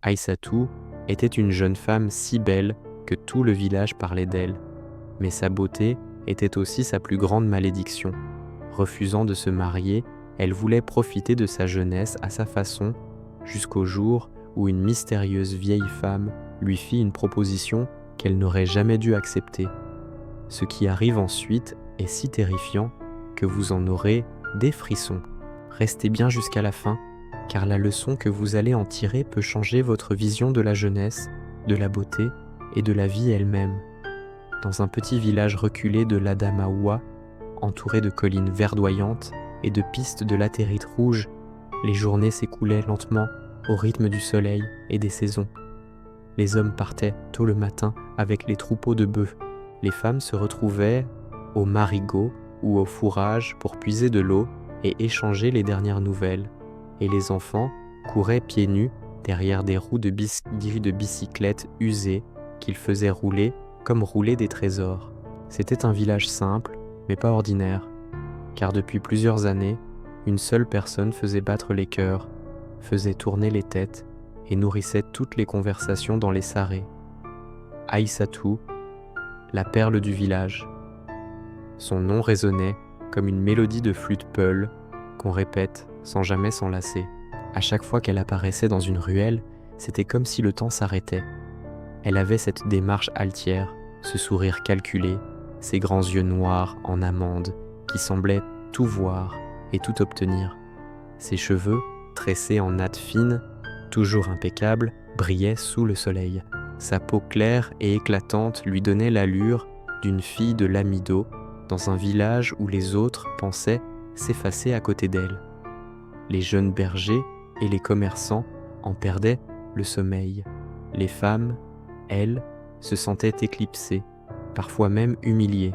Aïssatou était une jeune femme si belle que tout le village parlait d'elle, mais sa beauté était aussi sa plus grande malédiction. Refusant de se marier, elle voulait profiter de sa jeunesse à sa façon, jusqu'au jour où une mystérieuse vieille femme lui fit une proposition qu'elle n'aurait jamais dû accepter. Ce qui arrive ensuite est si terrifiant que vous en aurez des frissons. Restez bien jusqu'à la fin, car la leçon que vous allez en tirer peut changer votre vision de la jeunesse, de la beauté et de la vie elle-même. Dans un petit village reculé de l'Adamaoua, entouré de collines verdoyantes et de pistes de latérite rouge, les journées s'écoulaient lentement au rythme du soleil et des saisons. Les hommes partaient tôt le matin avec les troupeaux de bœufs. Les femmes se retrouvaient au marigot ou au fourrage pour puiser de l'eau et échanger les dernières nouvelles. Et les enfants couraient pieds nus derrière des roues de bicyclettes usées qu'ils faisaient rouler comme rouler des trésors. C'était un village simple, mais pas ordinaire, car depuis plusieurs années, une seule personne faisait battre les cœurs, faisait tourner les têtes et nourrissait toutes les conversations dans les sarrés. Aïssatou, la perle du village. Son nom résonnait comme une mélodie de flûte peule qu'on répète sans jamais s'en lasser. À chaque fois qu'elle apparaissait dans une ruelle, c'était comme si le temps s'arrêtait. Elle avait cette démarche altière, ce sourire calculé, ses grands yeux noirs en amande qui semblaient tout voir et tout obtenir. Ses cheveux, tressés en nattes fines, toujours impeccables, brillaient sous le soleil. Sa peau claire et éclatante lui donnait l'allure d'une fille de l'Amido dans un village où les autres pensaient s'effacer à côté d'elle. Les jeunes bergers et les commerçants en perdaient le sommeil. Les femmes, elles, se sentaient éclipsées, parfois même humiliées.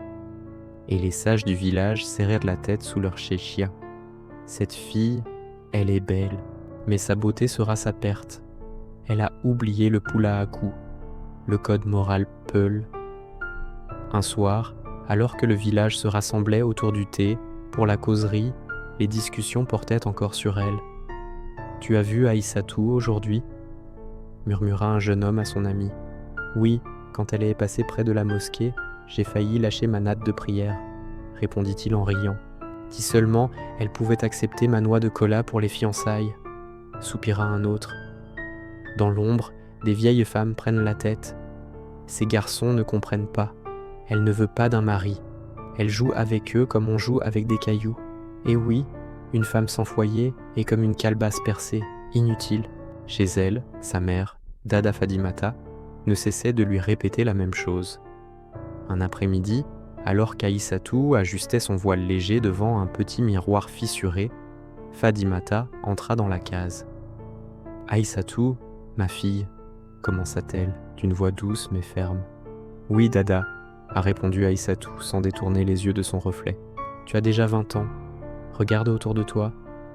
Et les sages du village serrèrent la tête sous leur chéchia. Cette fille, elle est belle, mais sa beauté sera sa perte. Elle a oublié le poulaakou, le code moral Peul. Un soir, alors que le village se rassemblait autour du thé, pour la causerie, les discussions portaient encore sur elle. « Tu as vu Aïssatou aujourd'hui » murmura un jeune homme à son ami. « Oui, quand elle est passée près de la mosquée, j'ai failli lâcher ma natte de prière, » répondit-il en riant. « Si seulement elle pouvait accepter ma noix de cola pour les fiançailles, » soupira un autre. Dans l'ombre, des vieilles femmes prennent la tête. Ces garçons ne comprennent pas. Elle ne veut pas d'un mari. Elle joue avec eux comme on joue avec des cailloux. Et oui, une femme sans foyer est comme une calebasse percée, inutile. Chez elle, sa mère, Dada Fadimata, ne cessait de lui répéter la même chose. Un après-midi, alors qu'Aïssatou ajustait son voile léger devant un petit miroir fissuré, Fadimata entra dans la case. « Aïssatou, ma fille, » commença-t-elle, d'une voix douce mais ferme. « Oui, Dada, » a répondu Aïssatou sans détourner les yeux de son reflet. « Tu as déjà 20 ans. Regarde autour de toi.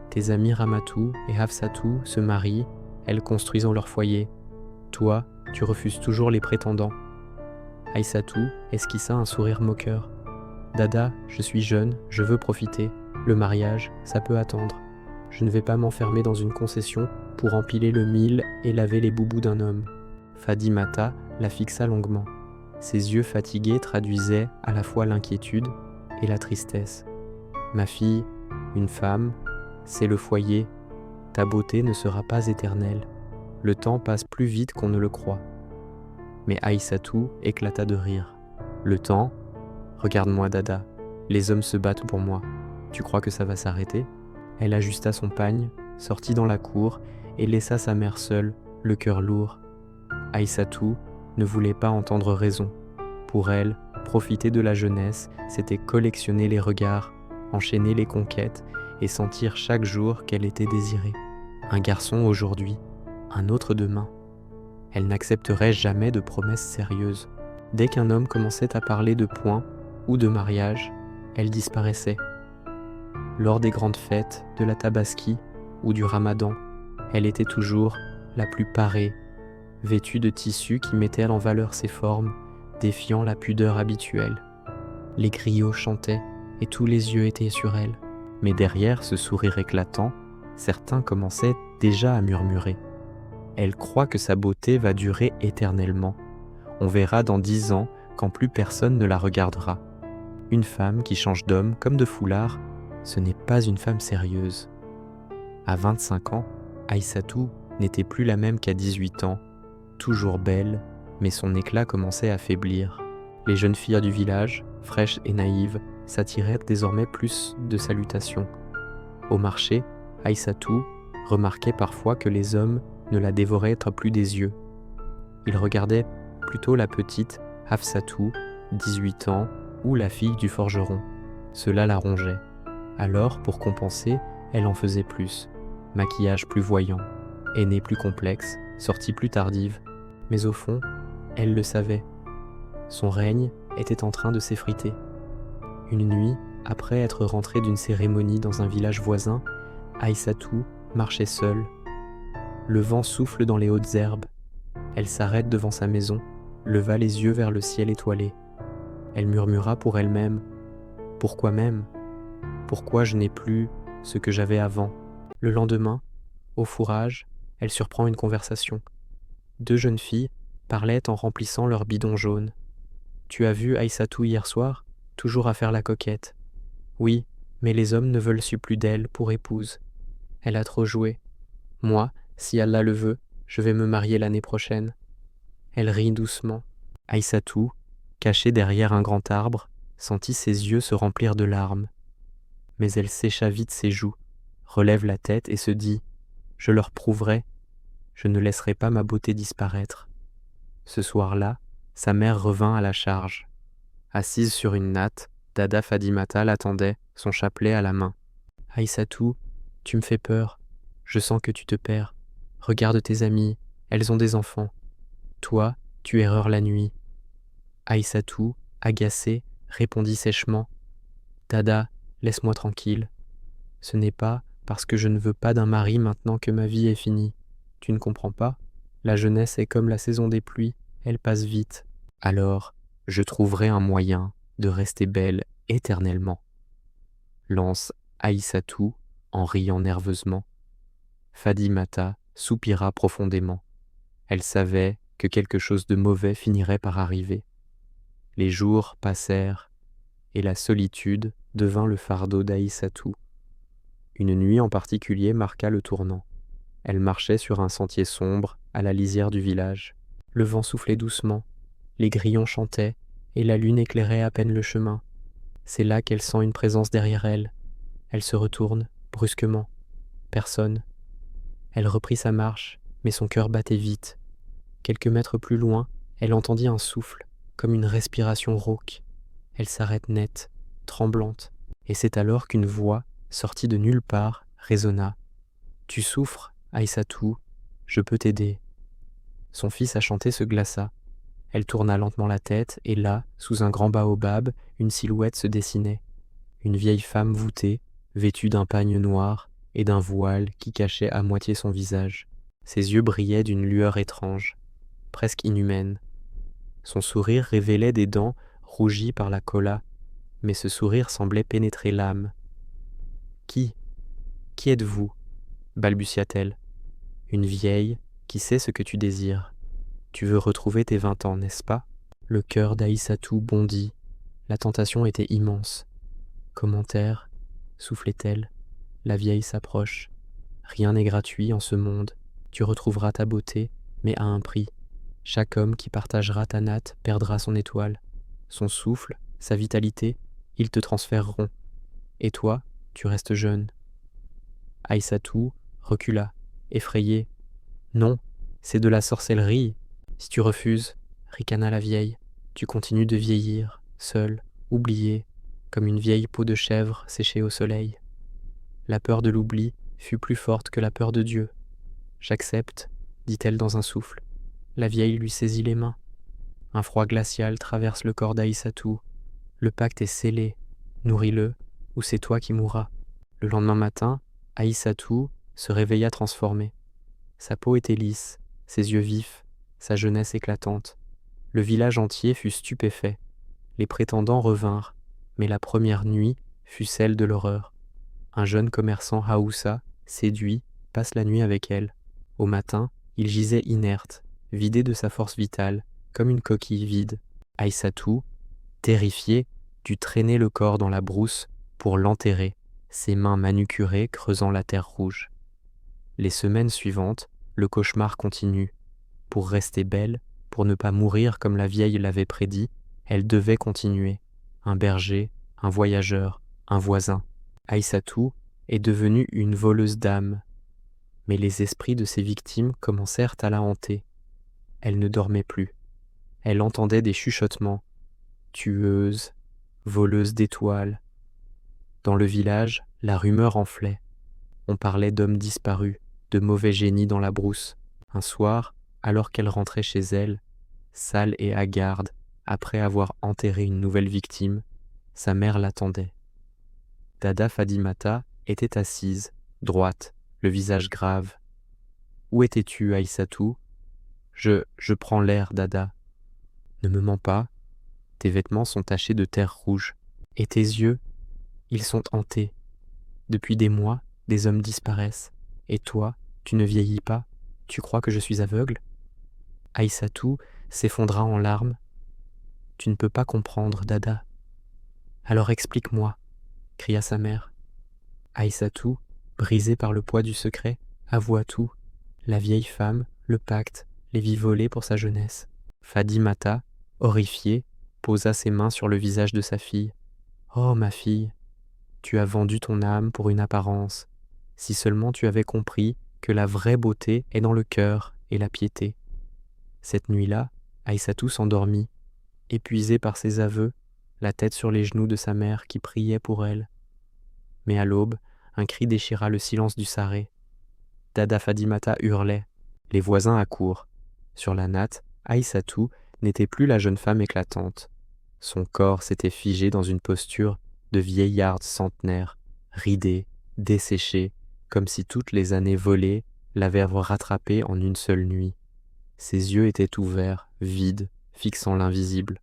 Tes amis Ramatou et Hafsatou se marient, elles construisent leur foyer. Toi, tu refuses toujours les prétendants. » Aïssatou esquissa un sourire moqueur. « Dada, je suis jeune, je veux profiter. Le mariage, ça peut attendre. Je ne vais pas m'enfermer dans une concession pour empiler le mil et laver les boubous d'un homme. » Fadimata la fixa longuement. Ses yeux fatigués traduisaient à la fois l'inquiétude et la tristesse. « Ma fille, une femme, c'est le foyer. Ta beauté ne sera pas éternelle. Le temps passe plus vite qu'on ne le croit. » Mais Aïssatou éclata de rire. « Le temps ? Regarde-moi, Dada. Les hommes se battent pour moi. Tu crois que ça va s'arrêter ?» Elle ajusta son pagne, sortit dans la cour et laissa sa mère seule, le cœur lourd. Aïssatou ne voulait pas entendre raison. Pour elle, profiter de la jeunesse, c'était collectionner les regards, enchaîner les conquêtes et sentir chaque jour qu'elle était désirée. Un garçon aujourd'hui, un autre demain. Elle n'accepterait jamais de promesses sérieuses. Dès qu'un homme commençait à parler de points ou de mariage, elle disparaissait. Lors des grandes fêtes, de la Tabaski ou du Ramadan, elle était toujours la plus parée, vêtue de tissus qui mettaient en valeur ses formes, défiant la pudeur habituelle. Les griots chantaient et tous les yeux étaient sur elle. Mais derrière ce sourire éclatant, certains commençaient déjà à murmurer. Elle croit que sa beauté va durer éternellement. On verra dans 10 ans quand plus personne ne la regardera. Une femme qui change d'homme comme de foulard, ce n'est pas une femme sérieuse. À 25 ans, Aïssatou n'était plus la même qu'à 18 ans, toujours belle, mais son éclat commençait à faiblir. Les jeunes filles du village, fraîches et naïves, s'attiraient désormais plus de salutations. Au marché, Aïssatou remarquait parfois que les hommes ne la dévoraient plus des yeux. Ils regardaient plutôt la petite Hafsatou, 18 ans, ou la fille du forgeron. Cela la rongeait. Alors, pour compenser, elle en faisait plus. Maquillage plus voyant, aînée plus complexe, sortie plus tardive. Mais au fond, elle le savait. Son règne était en train de s'effriter. Une nuit, après être rentrée d'une cérémonie dans un village voisin, Aïssatou marchait seule. Le vent souffle dans les hautes herbes. Elle s'arrête devant sa maison, leva les yeux vers le ciel étoilé. Elle murmura pour elle-même « Pourquoi même ? Pourquoi je n'ai plus ce que j'avais avant ?» Le lendemain, au fourrage, elle surprend une conversation. 2 jeunes filles parlaient en remplissant leur bidon jaune. « Tu as vu Aïssatou hier soir ? Toujours à faire la coquette. »« Oui, mais les hommes ne veulent plus d'elle pour épouse. Elle a trop joué. Moi, si Allah le veut, je vais me marier l'année prochaine. » Elle rit doucement. Aïssatou, cachée derrière un grand arbre, sentit ses yeux se remplir de larmes. Mais elle sécha vite ses joues, relève la tête et se dit « Je leur prouverai, je ne laisserai pas ma beauté disparaître. » Ce soir-là, sa mère revint à la charge. Assise sur une natte, Dada Fadimata l'attendait, son chapelet à la main. « Aïssatou, tu me fais peur. Je sens que tu te perds. Regarde tes amies, elles ont des enfants. Toi, tu erreurs la nuit. » Aïssatou, agacée, répondit sèchement. « Dada, laisse-moi tranquille. Ce n'est pas parce que je ne veux pas d'un mari maintenant que ma vie est finie. Tu ne comprends pas? La jeunesse est comme la saison des pluies, elle passe vite. Alors, je trouverai un moyen de rester belle éternellement. » Lance Aïssatou en riant nerveusement. Fadimata soupira profondément. Elle savait que quelque chose de mauvais finirait par arriver. Les jours passèrent et la solitude devint le fardeau d'Aïssatou. Une nuit en particulier marqua le tournant. Elle marchait sur un sentier sombre à la lisière du village. Le vent soufflait doucement, les grillons chantaient et la lune éclairait à peine le chemin. C'est là qu'elle sent une présence derrière elle. Elle se retourne, brusquement. Personne. Elle reprit sa marche, mais son cœur battait vite. Quelques mètres plus loin, elle entendit un souffle, comme une respiration rauque. Elle s'arrête net, tremblante, et c'est alors qu'une voix, sortie de nulle part, résonna. « Tu souffres, Aïssatou, je peux t'aider. » Son fils à chanter se glaça. Elle tourna lentement la tête, et là, sous un grand baobab, une silhouette se dessinait. Une vieille femme voûtée, vêtue d'un pagne noir et d'un voile qui cachait à moitié son visage. Ses yeux brillaient d'une lueur étrange, presque inhumaine. Son sourire révélait des dents rougies par la cola, mais ce sourire semblait pénétrer l'âme. « Qui êtes-vous » balbutia-t-elle. « Une vieille qui sait ce que tu désires. Tu veux retrouver tes 20 ans, n'est-ce pas ?» Le cœur d'Aïssatou bondit. La tentation était immense. « Commentaire » soufflait-elle. La vieille s'approche. « Rien n'est gratuit en ce monde. Tu retrouveras ta beauté, mais à un prix. Chaque homme qui partagera ta natte perdra son étoile. Son souffle, sa vitalité, ils te transféreront. Et toi, tu restes jeune. » Aïssatou recula, effrayée. « Non, c'est de la sorcellerie. Si tu refuses, » ricana la vieille, « tu continues de vieillir, seule, oubliée, comme une vieille peau de chèvre séchée au soleil. » La peur de l'oubli fut plus forte que la peur de Dieu. « J'accepte, » dit-elle dans un souffle. La vieille lui saisit les mains. Un froid glacial traverse le corps d'Aïssatou. Le pacte est scellé. Nourris-le, ou c'est toi qui mourras. Le lendemain matin, Aïssatou se réveilla transformée. Sa peau était lisse, ses yeux vifs, sa jeunesse éclatante. Le village entier fut stupéfait. Les prétendants revinrent, mais la première nuit fut celle de l'horreur. Un jeune commerçant Haoussa, séduit, passe la nuit avec elle. Au matin, Il gisait inerte, vidé de sa force vitale, comme une coquille vide. Aïssatou, terrifiée, dut traîner le corps dans la brousse pour l'enterrer, ses mains manucurées creusant la terre rouge. Les semaines suivantes, le cauchemar continue. Pour rester belle, pour ne pas mourir comme la vieille l'avait prédit, elle devait continuer. Un berger, un voyageur, un voisin. Aïssatou est devenue une voleuse d'âmes. Mais les esprits de ses victimes commencèrent à la hanter. Elle ne dormait plus. Elle entendait des chuchotements. Tueuse, voleuse d'étoiles. Dans le village, la rumeur enflait. On parlait d'hommes disparus, de mauvais génies dans la brousse. Un soir, alors qu'elle rentrait chez elle, sale et hagarde, après avoir enterré une nouvelle victime, sa mère l'attendait. Dada Fadimata était assise, droite, le visage grave. « Où étais-tu, Aïssatou ? Je prends l'air, Dada. » « Ne me mens pas, tes vêtements sont tachés de terre rouge. Et tes yeux, ils sont hantés. Depuis des mois, des hommes disparaissent. Et toi, tu ne vieillis pas. Tu crois que je suis aveugle ?» Aïssatou s'effondra en larmes. « Tu ne peux pas comprendre, Dada. »« Alors explique-moi, » cria sa mère. Aïssatou, brisée par le poids du secret, avoua tout. La vieille femme, le pacte, les vies volées pour sa jeunesse. Fadimata, horrifiée, posa ses mains sur le visage de sa fille. « Oh, ma fille, tu as vendu ton âme pour une apparence. Si seulement tu avais compris que la vraie beauté est dans le cœur et la piété. » Cette nuit-là, Aïssatou s'endormit, épuisée par ses aveux, la tête sur les genoux de sa mère qui priait pour elle. Mais à l'aube, un cri déchira le silence du sarré. Dada Fadimata hurlait. Les voisins accourent. Sur la natte, Aïssatou n'était plus la jeune femme éclatante. Son corps s'était figé dans une posture de vieillarde centenaire, ridée, desséchée, comme si toutes les années volées l'avaient rattrapée en une seule nuit. Ses yeux étaient ouverts, vides, fixant l'invisible.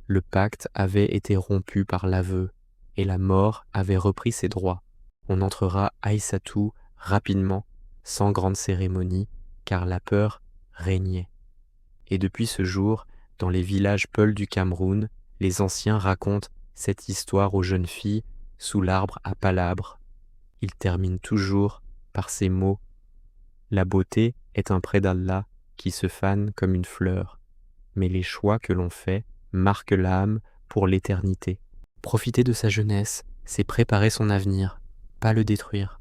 Le pacte avait été rompu par l'aveu, et la mort avait repris ses droits. On entrera Aïssatou rapidement, sans grande cérémonie, car la peur régnait. Et depuis ce jour, dans les villages peuls du Cameroun, les anciens racontent cette histoire aux jeunes filles sous l'arbre à palabres. Ils terminent toujours par ces mots. La beauté est un prêt d'Allah qui se fane comme une fleur, mais les choix que l'on fait marquent l'âme pour l'éternité. Profiter de sa jeunesse, c'est préparer son avenir, pas le détruire.